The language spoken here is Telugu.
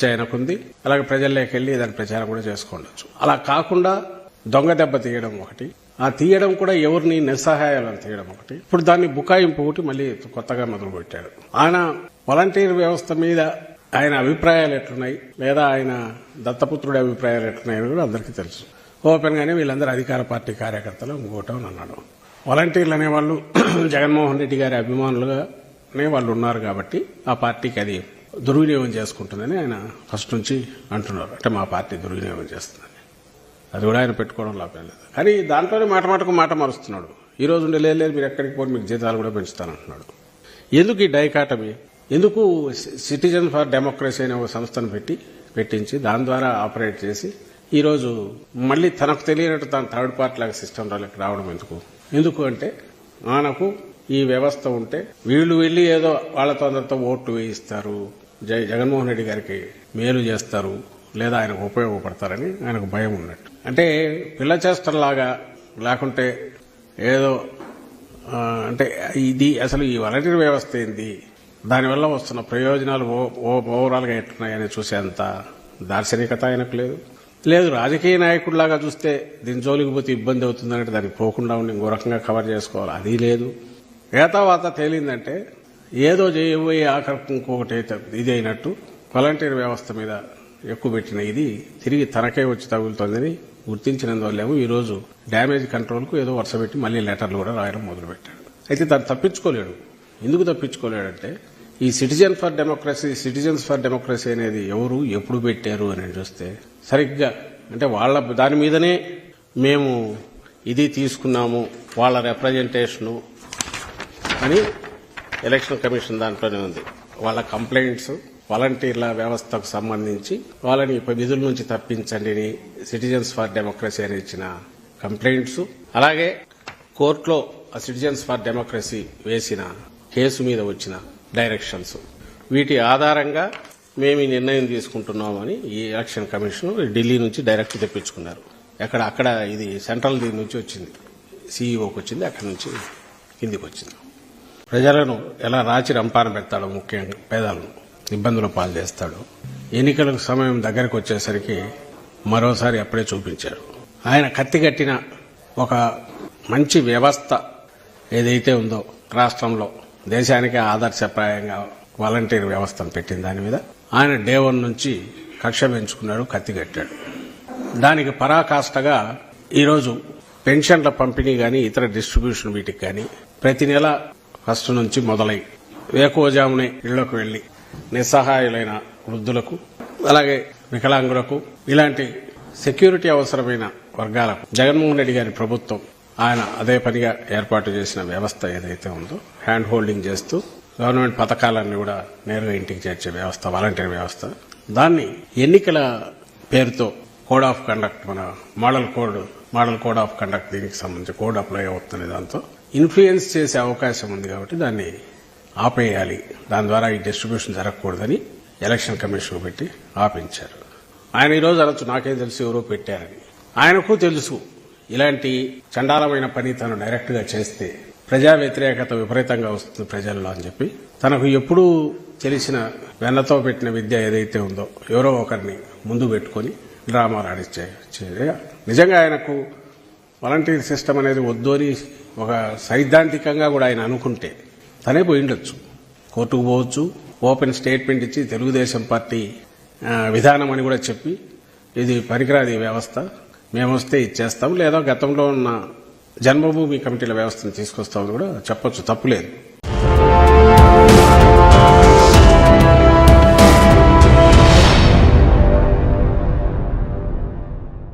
ఆయనకుంది. అలాగే ప్రజల్లోకి వెళ్లి దాని ప్రచారం కూడా చేసుకోవచ్చు. అలా కాకుండా దొంగ దెబ్బ తీయడం ఒకటి, ఆ తీయడం కూడా ఎవరిని నిస్సహాయాలను తీయడం ఒకటి, ఇప్పుడు దాన్ని బుకాయింపు ఒకటి మళ్ళీ కొత్తగా మొదలుపెట్టాడు. ఆయన వాలంటీర్ వ్యవస్థ మీద ఆయన అభిప్రాయాలు ఎట్లున్నాయి, లేదా ఆయన దత్తపుత్రుడి అభిప్రాయాలు ఎట్లున్నాయని కూడా అందరికీ తెలుసు. ఓపెన్ గానే వీళ్ళందరూ అధికార పార్టీ కార్యకర్తలు ఇంకోటం అన్నాడు. వాలంటీర్లు అనేవాళ్ళు జగన్మోహన్ రెడ్డి గారి అభిమానులుగానే వాళ్ళు ఉన్నారు కాబట్టి ఆ పార్టీకి అది దుర్వినియోగం చేసుకుంటుందని ఆయన ఫస్ట్ నుంచి అంటున్నారు. అంటే మా పార్టీ దుర్వినియోగం చేస్తుందని, అది కూడా ఆయన పెట్టుకోవడం లాభం లేదు. కానీ దాంట్లోనే మాట మారుస్తున్నాడు. ఈ రోజు ఉండే లేదు మీరు ఎక్కడికి పోయి మీకు జీతాలు కూడా పెంచుతానంటున్నాడు. ఎందుకు ఈ డైకాటమీ? ఎందుకు సిటిజన్ ఫర్ డెమోక్రసీ అనే ఒక సంస్థను పెట్టించి దాని ద్వారా ఆపరేట్ చేసి ఈరోజు మళ్ళీ తనకు తెలియనట్టు తాను థర్డ్ పార్టీ లాగా సిస్టంలోకి రావడం ఎందుకు అంటే ఆయనకు ఈ వ్యవస్థ ఉంటే వీళ్ళు వెళ్లి ఏదో వాళ్ళతో అందరితో ఓట్లు వేయిస్తారు, జగన్మోహన్ రెడ్డి గారికి మేలు చేస్తారు, లేదా ఆయనకు ఉపయోగపడతారని ఆయనకు భయం ఉన్నట్టు. అంటే పిల్ల చేష్టలాగా లేకుంటే ఏదో అంటే ఇది అసలు ఈ వాలంటీర్ వ్యవస్థ ఏంది, దానివల్ల వస్తున్న ప్రయోజనాలు ఓవరాల్ గా ఎట్లున్నాయని చూసేంత దార్శనికత ఆయనకు లేదు. రాజకీయ నాయకుడిలాగా చూస్తే దీని జోలికి పోతే ఇబ్బంది అవుతుందంటే దానికి పోకుండా ఉండి ఇంకో రకంగా కవర్ చేసుకోవాలి, అది లేదు. ఏతావాత తేలిందంటే ఏదో చేయబోయే ఆఖరికి ఇంకొకటి ఇది అయినట్టు వాలంటీర్ వ్యవస్థ మీద ఎక్కువ పెట్టిన ఇది తిరిగి తనకే వచ్చి తగులుతోందని గుర్తించినందువల్లేమో ఈ రోజు డ్యామేజ్ కంట్రోల్ కు ఏదో వరుస పెట్టి మళ్లీ లెటర్లు కూడా రాయడం మొదలుపెట్టాడు. అయితే తను తప్పించుకోలేడు. ఎందుకు తప్పించుకోలేడంటే ఈ సిటిజన్స్ ఫర్ డెమోక్రసీ అనేది ఎవరు ఎప్పుడు పెట్టారు అని చూస్తే సరిగ్గా అంటే వాళ్ళ దాని మీదనే మేము ఇది తీసుకున్నాము, వాళ్ళ రిప్రజెంటేషను అని ఎలక్షన్ కమిషన్ దాంట్లోనే ఉంది. వాళ్ళ కంప్లైంట్స్ వాలంటీర్ల వ్యవస్థకు సంబంధించి వాళ్ళని విధుల నుంచి తప్పించండి సిటిజన్స్ ఫర్ డెమోక్రసీ అని ఇచ్చిన కంప్లైంట్స్, అలాగే కోర్టులో సిటిజన్స్ ఫర్ డెమోక్రసీ వేసిన కేసు మీద వచ్చిన డైరెక్షన్స్, వీటి ఆధారంగా మేము ఈ నిర్ణయం తీసుకుంటున్నామని ఈ ఎలక్షన్ కమిషన్ ఢిల్లీ నుంచి డైరెక్ట్ తెప్పించుకున్నారు. అక్కడ ఇది సెంట్రల్ దీని నుంచి వచ్చింది, సీఈఓకి వచ్చింది, అక్కడి నుంచి కిందికి వచ్చింది. ప్రజలను ఎలా రాచి రంపాన పెడతాడో, ముఖ్యంగా పేదలను ఇబ్బందులు పాలు చేస్తాడు. ఎన్నికలకు సమయం దగ్గరకు వచ్చేసరికి మరోసారి అప్పుడే చూపించాడు. ఆయన కత్తిగట్టిన ఒక మంచి వ్యవస్థ ఏదైతే ఉందో రాష్ట్రంలో దేశానికే ఆదర్శప్రాయంగా వాలంటీర్ వ్యవస్థను పెట్టిన దాని మీద ఆయన డే 1 నుంచి కక్ష పెంచుకున్నాడు, కత్తిగట్టాడు. దానికి పరాకాష్ఠగా ఈరోజు పెన్షన్ల పంపిణీ గాని ఇతర డిస్ట్రిబ్యూషన్ వీటికి గాని ప్రతి నెల ఫస్ట్ నుంచి మొదలై వేకువజామునే ఇళ్లకు వెళ్లి నిస్సహాయులైన వృద్ధులకు, అలాగే వికలాంగులకు, ఇలాంటి సెక్యూరిటీ అవసరమైన వర్గాలకు జగన్మోహన్ రెడ్డి గారి ప్రభుత్వం ఆయన అదే పనిగా ఏర్పాటు చేసిన వ్యవస్థ ఏదైతే ఉందో హ్యాండ్ హోల్డింగ్ చేస్తూ గవర్నమెంట్ పథకాలన్నీ కూడా నేరుగా ఇంటికి చేర్చే వ్యవస్థ వాలంటీర్ వ్యవస్థ, దాన్ని ఎన్నికల పేరుతో కోడ్ ఆఫ్ కండక్ట్, మన మోడల్ కోడ్ ఆఫ్ కండక్ట్, దీనికి సంబంధించి కోడ్ అప్లై అవుతుంది, దాంతో ఇన్ఫ్లుయెన్స్ చేసే అవకాశం ఉంది కాబట్టి దాన్ని ఆపేయాలి, దాని ద్వారా ఈ డిస్ట్రిబ్యూషన్ జరగకూడదని ఎలక్షన్ కమిషన్ పెట్టి ఆపించారు. ఆయన ఈరోజు అనొచ్చు నాకేం తెలుసు ఎవరో పెట్టారని. ఆయనకు తెలుసు ఇలాంటి చండాలమైన పని తను డైరెక్ట్ గా చేస్తే ప్రజా వ్యతిరేకత విపరీతంగా వస్తుంది ప్రజల్లో అని చెప్పి తనకు ఎప్పుడూ తెలిసిన వెన్నతో పెట్టిన విద్య ఏదైతే ఉందో ఎవరో ఒకరిని ముందు పెట్టుకుని డ్రామాలు ఆడిచ్చే. నిజంగా ఆయనకు వాలంటీర్ సిస్టమ్ అనేది వద్దు అని ఒక సైద్ధాంతికంగా కూడా ఆయన అనుకుంటే తనే పోయిండొచ్చు, కోర్టుకు పోవచ్చు, ఓపెన్ స్టేట్మెంట్ ఇచ్చి తెలుగుదేశం పార్టీ విధానం అని కూడా చెప్పి ఇది పనికిరాదు ఈ వ్యవస్థ, మేము వస్తే ఇచ్చేస్తాం, లేదా గతంలో ఉన్న జన్మభూమి కమిటీల వ్యవస్థను తీసుకొస్తామని కూడా చెప్పొచ్చు, తప్పులేదు.